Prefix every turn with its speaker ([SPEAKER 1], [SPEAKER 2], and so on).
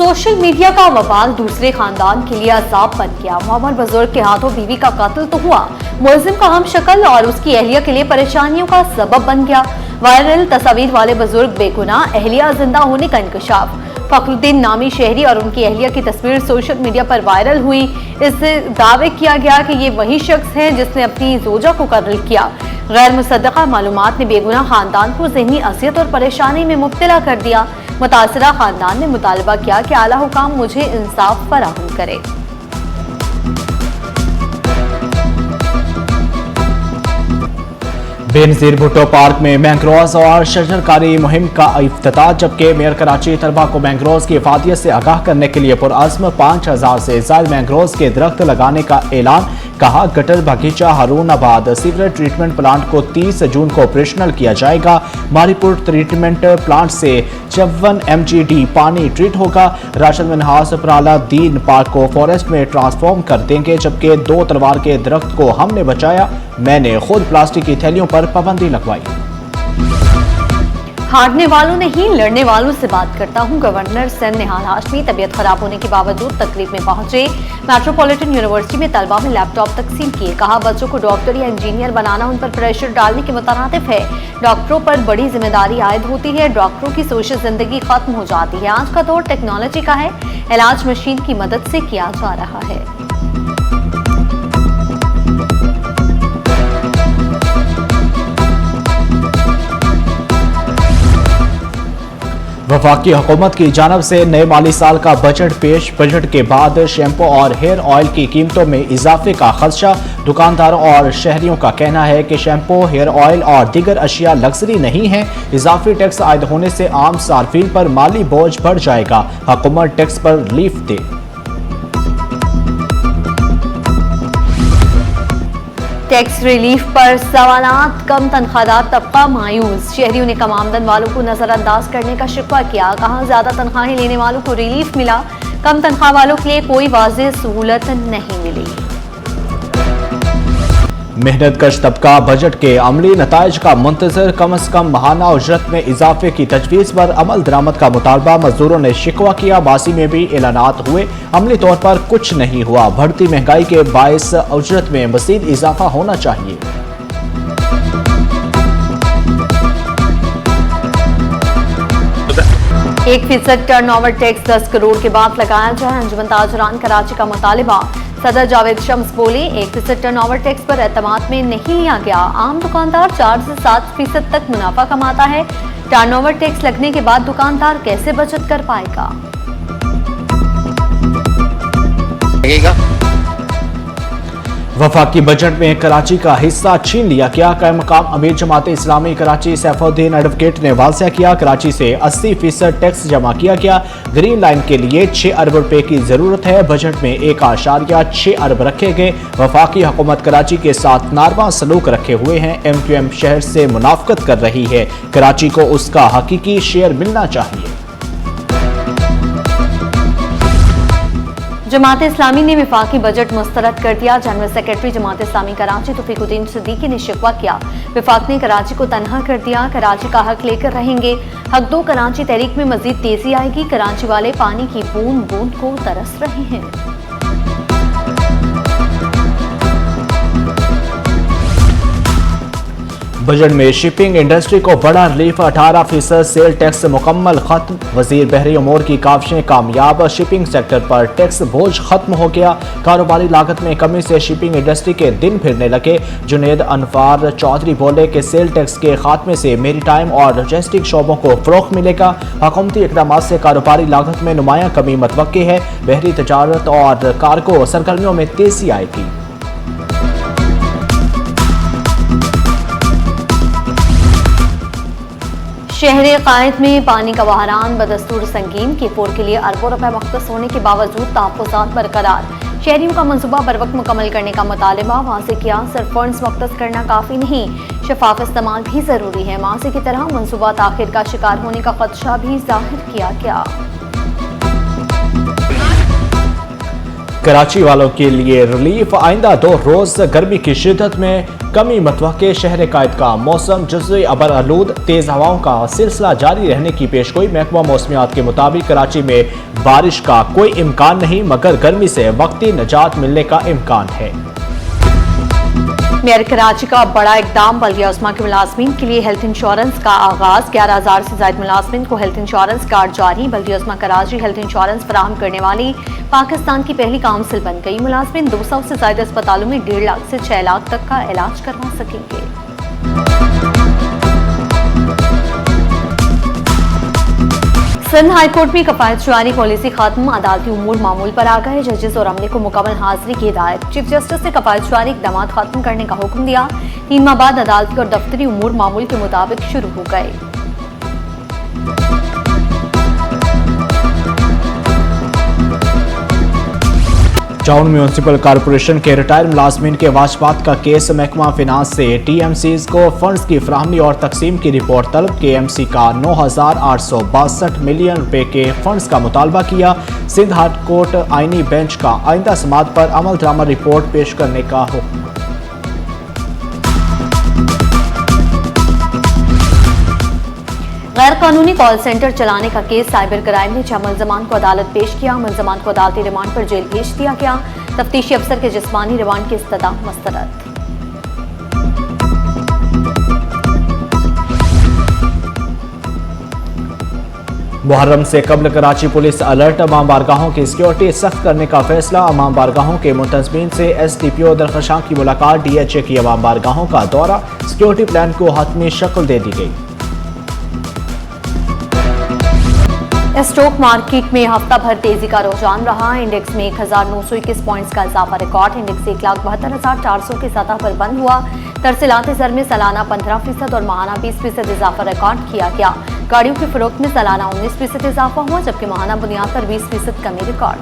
[SPEAKER 1] Social media का वबाल दूसरे खानदान के लिए अजाब बन गया। मोहम्मद बुजुर्ग के हाथों बीवी का कत्ल तो हुआ, मुलजिम का हम शक्ल और उसकी अहलिया के लिए परेशानियों का सबब बन गया। वायरल तस्वीर वाले बुजुर्ग बेगुनाह, अहलिया जिंदा होने का इंकशाफ। फखरुद्दीन नामी शहरी और उनकी अहलिया की तस्वीर सोशल मीडिया पर वायरल हुई। इससे दावे किया गया कि ये वही शख्स है जिसने अपनी जोजा को कत्ल किया। गैर मुसद्दका मालूमात ने बेगुनाह खानदान को ज़हनी असियत और परेशानी में मुब्तला कर दिया। मुतासरा खानदान ने मुतालबा किया कि आला हुकाम मुझे इंसाफ फराहम करे।
[SPEAKER 2] बेनज़ीर भुट्टो पार्क में मैंग्रोव्स और शजरकारी मुहिम का इफ्तिताह, जबकि मेयर कराची तलबा को मैंग्रोव्स की इफादियत से आगाह करने के लिए पुरअज़्म 5000 से ज़ायद मैंग्रोव्स के दरख्त लगाने का ऐलान। कहा, गटर बगीचा हारूनाबाद सीवरेज ट्रीटमेंट प्लांट को 30 जून को ऑपरेशनल किया जाएगा। मारीपुर ट्रीटमेंट प्लांट से 54 MGD पानी ट्रीट होगा। राशन मिनहास पराला दीन पार्क को फॉरेस्ट में ट्रांसफॉर्म कर देंगे, जबकि 2 तलवार के दरख्त को हमने बचाया, मैंने खुद प्लास्टिक की थैलियों पर पाबंदी लगवाई।
[SPEAKER 1] हारने वालों नहीं लड़ने वालों से बात करता हूं। गवर्नर सैयद निहाल हाशमी तबीयत खराब होने के बावजूद तकरीब में पहुंचे। मेट्रोपॉलिटन यूनिवर्सिटी में तलबा में लैपटॉप तकसीम किए। कहा, बच्चों को डॉक्टर या इंजीनियर बनाना उन पर प्रेशर डालने के मुतरादिफ है। डॉक्टरों पर बड़ी जिम्मेदारी आयद होती है। डॉक्टरों की सोशल जिंदगी खत्म हो जाती है। आज का दौर टेक्नोलॉजी का है, इलाज मशीन की मदद से किया जा रहा है।
[SPEAKER 2] वफाकी हुकूमत की जानब से नए माली साल का बजट पेश। बजट के बाद शैम्पू और हेयर ऑयल की कीमतों में इजाफे का खदशा। दुकानदारों और शहरियों का कहना है कि शैम्पू, हेयर ऑयल और दीगर अशिया लग्जरी नहीं है। इजाफी टैक्स आयद होने से आम सार्फिन पर माली बोझ बढ़ जाएगा। हुकूमत टैक्स पर रिलीफ दे।
[SPEAKER 1] टैक्स रिलीफ पर सवालात। कम तनख्वाहदार तबका मायूस। शहरियों ने कम आमदन वालों को नजरअंदाज करने का शिकवा किया। कहा, ज्यादा तनख्वाहें लेने वालों को रिलीफ मिला, कम तनख्वाह वालों के लिए कोई वाज़ेह सहूलत नहीं मिली।
[SPEAKER 2] मेहनत कश तबका बजट के अमली नताइज का मुंतजर। कम अज कम माहाना उजरत में इजाफे की तजवीज़ पर अमल दरामद का मुतालबा। मजदूरों ने शिकवा किया। मासी में भी ऐलानात हुए, अमली तौर पर कुछ नहीं हुआ। बढ़ती महंगाई के बायस उजरत में मजीद इजाफा होना चाहिए।
[SPEAKER 1] 1% टर्नओवर टैक्स 10 करोड़ के बाद लगाया जाए। अंजुमन ताजरान कराची का मुतालिबा। सदर जावेद शम्स बोले, 1% टर्नओवर टैक्स पर एतमाद में नहीं लिया गया। आम दुकानदार 4 से 7% तक मुनाफा कमाता है। टर्नओवर टैक्स लगने के बाद दुकानदार कैसे बचत कर पाएगा?
[SPEAKER 2] वफाकी बजट में कराची का हिस्सा छीन लिया गया। कायम मकाम अमीर जमात इस्लामी कराची सैफुद्दीन एडवोकेट ने वाज़ेह किया, कराची से 80% टैक्स जमा किया गया। ग्रीन लाइन के लिए 6 अरब रुपए की जरूरत है। बजट में 1.6 अरब रखे गए। वफाकी हुकूमत कराची के साथ नारवा सलूक रखे हुए हैं। MQM शहर से मुनाफकत कर रही है। कराची को उसका हकीकी शेयर मिलना चाहिए।
[SPEAKER 1] जमात इस्लामी ने विफाकी बजट मुस्तरद कर दिया। जनरल सेक्रेटरी जमात इस्लामी कराची तौफीकुद्दीन सिद्दीकी ने शिकवा किया, विफाक ने कराची को तनहा कर दिया। कराची का हक लेकर रहेंगे। हक दो कराची तहरीक में मजीद तेजी आएगी। कराची वाले पानी की बूंद बूंद को तरस रहे हैं।
[SPEAKER 2] बजट में शिपिंग इंडस्ट्री को बड़ा रिलीफ। 18% सेल टैक्स मुकम्मल खत्म। वजीर बहरी उमूर की काविशें कामयाब। शिपिंग सेक्टर पर टैक्स बोझ खत्म हो गया। कारोबारी लागत में कमी से शिपिंग इंडस्ट्री के दिन फिरने लगे। जुनेद अनवार चौधरी बोले कि सेल टैक्स के खात्मे से मेरीटाइम और लॉजिस्टिक शोबों को फ़रोग़ मिलेगा। हुकूमती इक़दामात से कारोबारी लागत में नुमायां कमी मतवक्की है। बहरी तजारत और कार्गो सरगर्मियों में तेजी आएगी।
[SPEAKER 1] शहर कायद में पानी का बहरान बदस्तूर संगीन। K4 के लिए अरबों रुपए मुख्तस होने के बावजूद तहफ़्फ़ुज़ात बरकरार। शहरियों का मनसूबा बर वक्त मुकम्मल करने का मुतालबा। वाज़ेह किया, सिर्फ फंड्स मुख्तस करना काफ़ी नहीं, शफाफ इस्तेमाल भी ज़रूरी है। माज़ी की तरह मनसूबा ताख़ीर का शिकार होने का खदशा भी जाहिर किया गया।
[SPEAKER 2] कराची वालों के लिए रिलीफ, आइंदा 2 रोज गर्मी की शिद्दत में कमी मतवक्के, शहर कायद का मौसम जुज़ई अबर आलूद, तेज हवाओं का सिलसिला जारी रहने की पेशगोई। महकमा मौसमियात के मुताबिक कराची में बारिश का कोई इम्कान नहीं, मगर गर्मी से वक्ती निजात मिलने का इम्कान है।
[SPEAKER 1] मेयर कराची का बड़ा इकदाम, बल्दिया उस्मा के मुलाजमीन के लिए हेल्थ इंश्योरेंस का आगाज। 11,000 से ज्यादा मुलाजमीन को हेल्थ इंश्योरेंस कार्ड जारी। बल्दिया उस्मा कराची हेल्थ इंश्योरेंस फराहम करने वाली पाकिस्तान की पहली काउंसिल बन गई। मुलाजमीन 200 से ज्यादा अस्पतालों में 1.5 लाख से 6 लाख तक का इलाज करवा सकेंगे। सिंध हाई कोर्ट में कफायत शुमारी पॉलिसी खत्म, अदालती उमूर मामूल पर आ गए। जजेस और अमले को मुकम्मल हाजिरी की हिदायत। चीफ जस्टिस ने कफायत शुमारी इकदाम खत्म करने का हुक्म दिया। 3 माह बाद अदालती और दफ्तरी उमूर मामूल के मुताबिक शुरू हो गए।
[SPEAKER 2] टाउन म्यूनसिपल कॉरपोरेशन के रिटायर मुलाजमीन के वाजपात का केस। महकमा फिनांस से TMCs को फंड्स की फराहमी और तकसीम की रिपोर्ट तलब। KMC का 9,862 मिलियन रुपए के फंड्स का मुतालबा किया। सिंध हाई कोर्ट आईनी बेंच का आइंदा समाअत पर अमल दरामद रिपोर्ट पेश करने का हुक्म।
[SPEAKER 1] गैर कानूनी कॉल सेंटर चलाने का केस। साइबर क्राइम ने 6 मुलजमान को अदालत पेश किया। मुलजमान को अदालती रिमांड पर जेल भेज दिया गया। तफ्तीशी अफसर के जिस्मानी रिमांड की इस्तदा मुस्तरद।
[SPEAKER 2] मुहर्रम से कबल कराची पुलिस अलर्ट, अमाम बारगाहों की सिक्योरिटी सख्त करने का फैसला। अमाम बारगाहों के मुंतजमीन से SDPO दरख्शां की मुलाकात। DHA की अमाम बारगाहों का दौरा। सिक्योरिटी प्लान को हतमी शक्ल दे दी गई।
[SPEAKER 1] स्टॉक मार्केट में हफ्ता भर तेजी का रुझान रहा। इंडेक्स में 1921 पॉइंट्स का इजाफा रिकॉर्ड। इंडेक्स 1,72,400 की सतह पर बंद हुआ। तरसीलात ज़र में सालाना 15% और माहाना 20% इजाफा रिकॉर्ड किया गया। गाड़ियों की फरोख्त में सालाना 19% इजाफा हुआ, जबकि माहाना बुनियाद पर 20% कमी रिकॉर्ड।